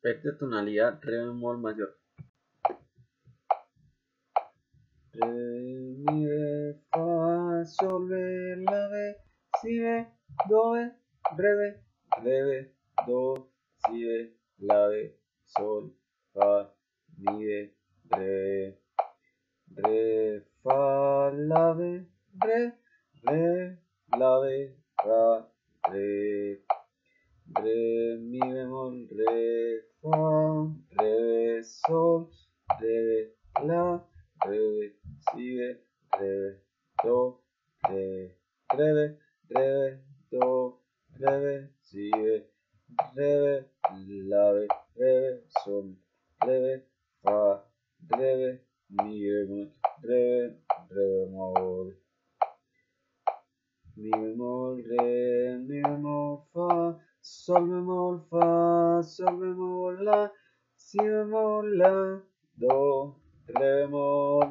Es de tonalidad re bemol mayor. Re, mi, re, fa, sol, re, la, re, si, re, do, re, do, si, re, la, re, sol, fa, mi, re, fa, la, re, la, fa, re, mi bemol, re, fa, re, sol, re, la, re, si, re, do, re, do, si, re, la, re, sol, re, fa, re, mi bemol, re bemol, mi bemol, re, mi bemol, fa, sol bemol, fa, sol bemol, la, si bemol, la, do, re bemol.